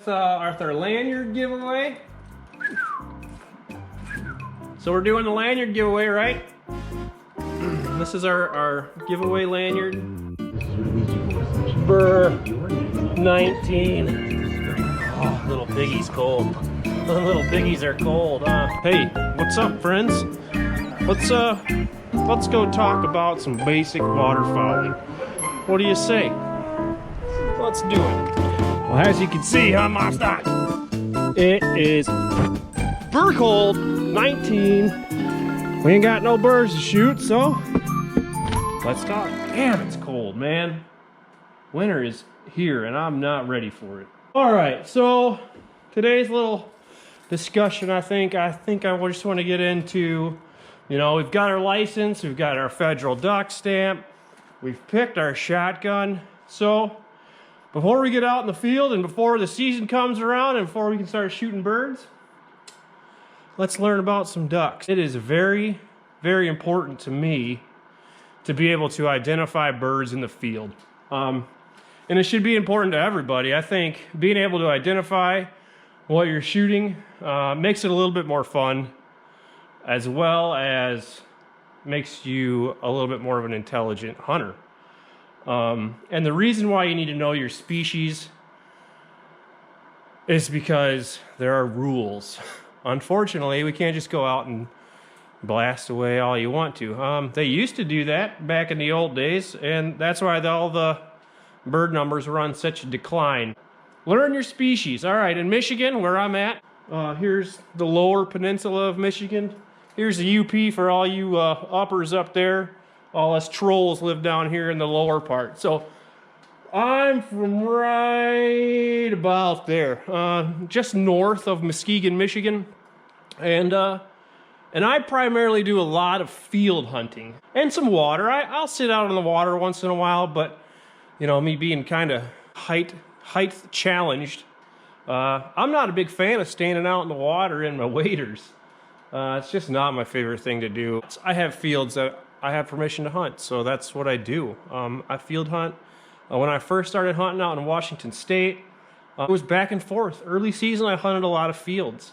Our lanyard giveaway. So we're doing the lanyard giveaway, right? This is our giveaway lanyard. Burr 19. Oh, little piggy's cold. The little piggies are cold, huh? Hey, what's up, friends? Let's go talk about some basic waterfowling. What do you say? Let's do it. Well, as you can see on my stock, it is burr cold 19. We ain't got no birds to shoot, so let's talk. Damn, it's cold, man. Winter is here, and I'm not ready for it. All right, so today's little discussion, I think I just want to get into, you know, we've got our license, we've got our federal duck stamp, we've picked our shotgun. So before we get out in the field and before the season comes around and before we can start shooting birds, let's learn about some ducks. It is very, very important to me to be able to identify birds in the field. And it should be important to everybody. I think being able to identify what you're shooting makes it a little bit more fun, as well as makes you a little bit more of an intelligent hunter. And the reason why you need to know your species is because there are rules. Unfortunately, we can't just go out and blast away all you want to. They used to do that back in the old days, and that's why all the bird numbers were on such a decline. Learn your species. All right, in Michigan, where I'm at, here's the lower peninsula of Michigan. Here's the UP for all you uppers up there. All us trolls live down here in the lower part. So I'm from right about there, just north of Muskegon, Michigan. And I primarily do a lot of field hunting and some water. I'll sit out on the water once in a while, but you know, me being kind of height challenged, I'm not a big fan of standing out in the water in my waders. It's just not my favorite thing to do. I have fields that I have permission to hunt, so that's what I do. I field hunt. When I first started hunting out in Washington State, it was back and forth. Early season, I hunted a lot of fields.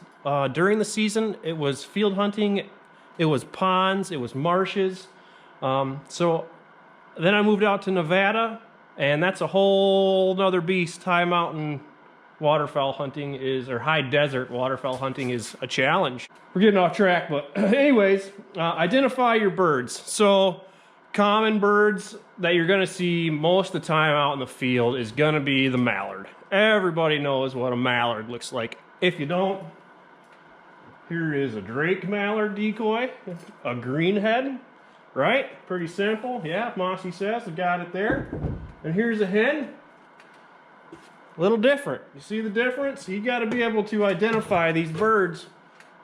During the season, it was field hunting, it was ponds, it was marshes. So then I moved out to Nevada, and that's a whole nother beast. High mountain waterfowl hunting is, or high desert waterfowl hunting is a challenge. We're getting off track, but anyways, identify your birds. So common birds that you're gonna see most of the time out in the field is gonna be the mallard. Everybody knows what a mallard looks like. If you don't, here is a drake mallard decoy, a greenhead, right? Pretty simple. Yeah, Mossy says, I got it there. And here's a hen. A little different. You see the difference? You got to be able to identify these birds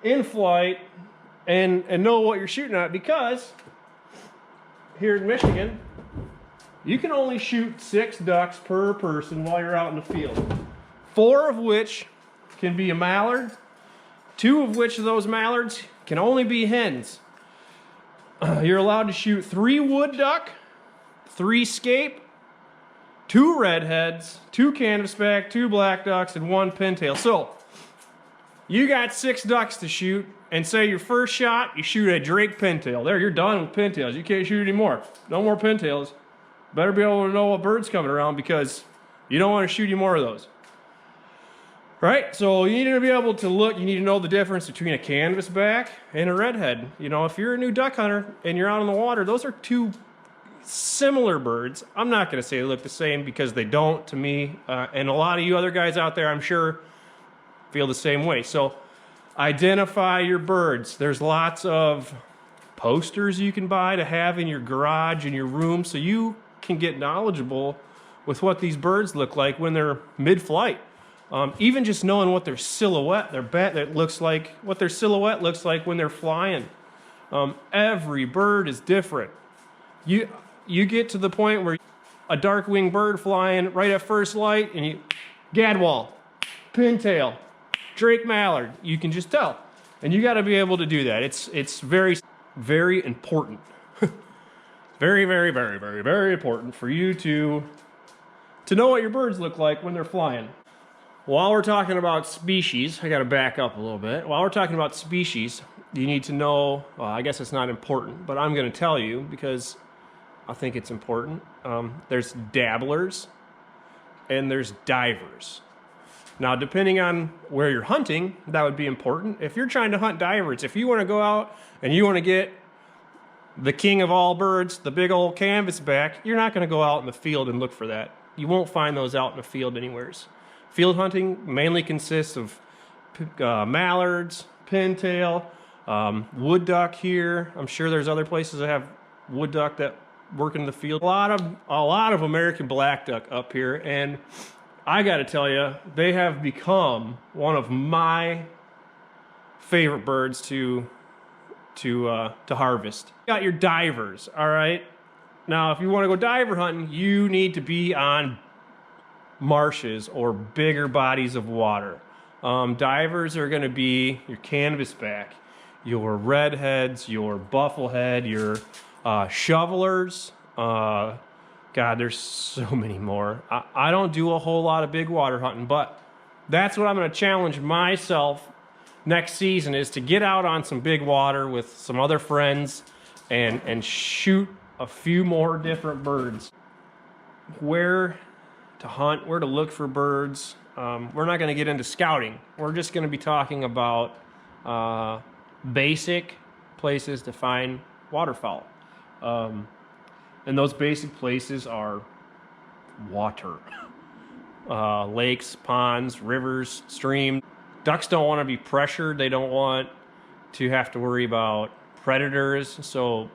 in flight and know what you're shooting at, because here in Michigan, you can only shoot 6 ducks per person while you're out in the field. 4 of which can be a mallard. 2 of which of those mallards can only be hens. You're allowed to shoot 3 wood duck, 3 scape, 2 redheads, 2 canvasback, 2 black ducks, and 1 pintail. So you got 6 ducks to shoot, and say your first shot, you shoot a drake pintail. There, you're done with pintails. You can't shoot anymore. No more pintails. Better be able to know what bird's coming around, because you don't want to shoot any more of those. Right? So you need to be able to look, you need to know the difference between a canvasback and a redhead. You know, if you're a new duck hunter and you're out on the water, those are 2 similar birds. I'm not going to say they look the same, because they don't to me. And a lot of you other guys out there, I'm sure, feel the same way. So identify your birds. There's lots of posters you can buy to have in your garage, in your room, so you can get knowledgeable with what these birds look like when they're mid-flight. Even just knowing what their silhouette, what their silhouette looks like when they're flying. Every bird is different. You get to the point where a dark-winged bird flying right at first light, and you gadwall, pintail, drake mallard, you can just tell. And you got to be able to do that. It's very, very important. Very, very, very, very, very important for you to know what your birds look like when they're flying. while we're talking about species, I got to back up a little bit. While we're talking about species, you need to know, well, I guess it's not important, but I'm going to tell you because I think it's important. There's dabblers and there's divers. Now, depending on where you're hunting, that would be important. If you're trying to hunt divers, if you want to go out and you want to get the king of all birds, the big old canvasback, you're not going to go out in the field and look for that. You won't find those out in the field anywheres. Field hunting mainly consists of mallards, pintail, wood duck here. I'm sure there's other places that have wood duck that work in the field. A lot of American black duck up here, and I got to tell you, they have become one of my favorite birds to harvest. You got your divers, all right? Now, if you want to go diver hunting, you need to be on marshes or bigger bodies of water. Divers are going to be your canvasback, your redheads, your bufflehead, your shovelers. God, there's so many more. I don't do a whole lot of big water hunting, but that's what I'm going to challenge myself next season, is to get out on some big water with some other friends and shoot a few more different birds. Where to hunt, where to look for birds. We're not going to get into scouting. We're just going to be talking about basic places to find waterfowl. And those basic places are water. Lakes, ponds, rivers, streams. Ducks don't want to be pressured. They don't want to have to worry about predators. So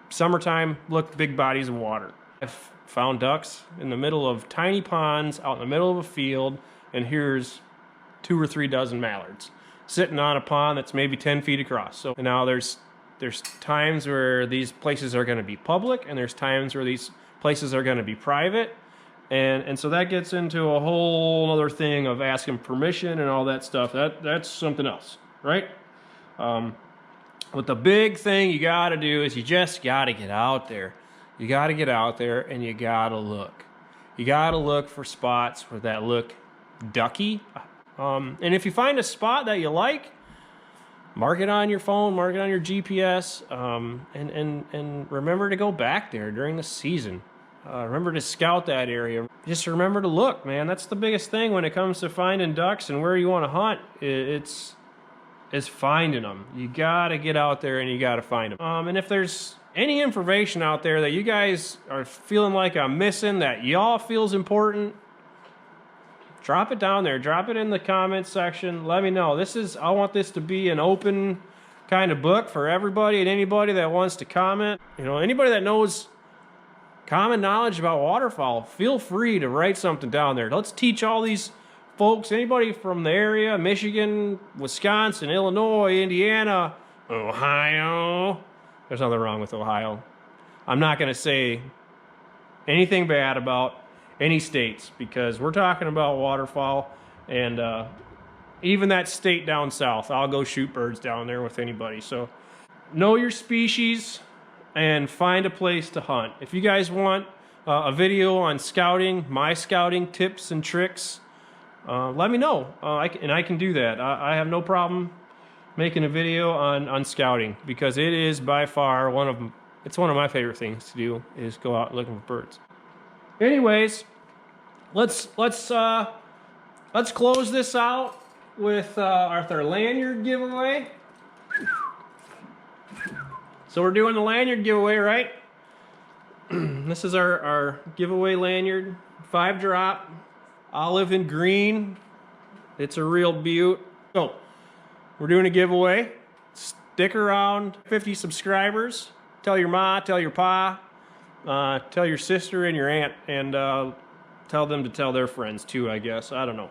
summertime, look, big bodies of water. I've found ducks in the middle of tiny ponds out in the middle of a field, and here's 2 or 3 dozen mallards sitting on a pond that's maybe 10 feet across. So now there's times where these places are going to be public, and there's times where these places are going to be private. And so that gets into a whole other thing of asking permission and all that stuff. That's something else, right? But the big thing you got to do is you just got to get out there. You got to get out there and you got to look. You got to look for spots where that look ducky. And if you find a spot that you like, mark it on your phone, mark it on your GPS, and remember to go back there during the season. Remember to scout that area. Just remember to look, man. That's the biggest thing when it comes to finding ducks and where you want to hunt. It's finding them. You got to get out there and you got to find them. And if there's any information out there that you guys are feeling like I'm missing, that y'all feels important, drop it down there. Drop it in the comments section. Let me know. I want this to be an open kind of book for everybody and anybody that wants to comment. You know, anybody that knows common knowledge about waterfowl, feel free to write something down there. Let's teach all these folks, anybody from the area, Michigan, Wisconsin, Illinois, Indiana, Ohio. There's nothing wrong with Ohio. I'm not going to say anything bad about any states because we're talking about waterfowl, and even that state down south, I'll go shoot birds down there with anybody. So know your species and find a place to hunt. If you guys want a video on scouting, my scouting tips and tricks, let me know, and I can do that. I have no problem making a video on scouting because it is by far one of my favorite things to do, is go out looking for birds. Anyways, let's close this out with our lanyard giveaway. So we're doing the lanyard giveaway, right? This is our giveaway lanyard, 5-drop, olive and green. It's a real beaut. So we're doing a giveaway. Stick around, 50 subscribers. Tell your ma, tell your pa, tell your sister and your aunt, and tell them to tell their friends too, I guess. I don't know.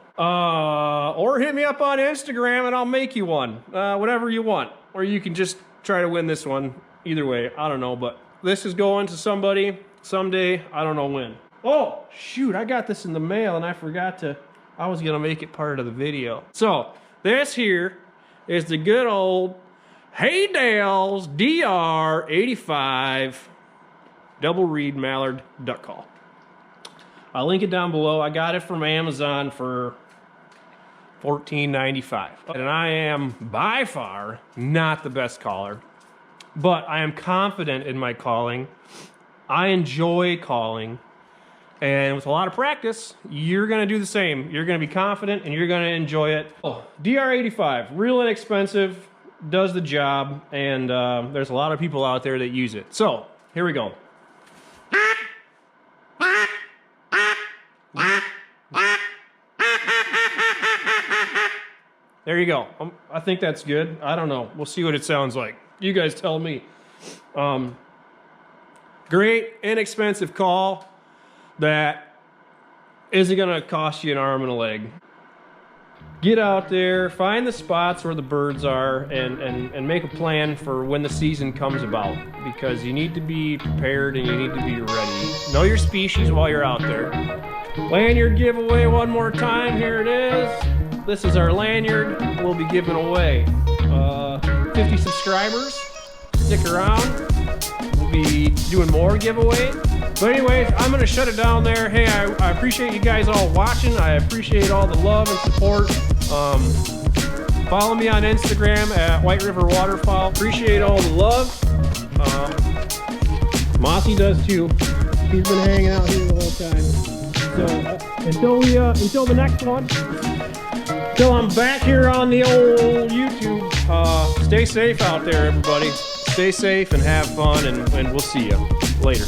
Or hit me up on Instagram and I'll make you one. Whatever you want. Or you can just try to win this one. Either way, I don't know, but this is going to somebody someday. I don't know when. Oh, shoot, I got this in the mail and I was gonna make it part of the video. So, this here is the good old Haydale's DR85 double reed mallard duck call. I'll link it down below. I got it from Amazon for $14.95. And I am by far not the best caller, but I am confident in my calling. I enjoy calling, and with a lot of practice, you're gonna do the same. You're gonna be confident and you're gonna enjoy it. Oh, DR85, real inexpensive, does the job, and there's a lot of people out there that use it. So, here we go. There you go. I think that's good. I don't know. We'll see what it sounds like. You guys tell me. Great, inexpensive call that isn't gonna cost you an arm and a leg. Get out there, find the spots where the birds are, and make a plan for when the season comes about, because you need to be prepared and you need to be ready. Know your species while you're out there. Lanyard giveaway one more time. Here it is. This is our lanyard we'll be giving away. 50 subscribers. Stick around. We'll be doing more giveaways. But anyways, I'm going to shut it down there. Hey, I appreciate you guys all watching. I appreciate all the love and support. Follow me on Instagram at Whiteriverwaterfowl. Appreciate all the love. Mossy does too. He's been hanging out here the whole time. So until the next one, till I'm back here on the old YouTube, stay safe out there, everybody. Stay safe and have fun, and we'll see you later.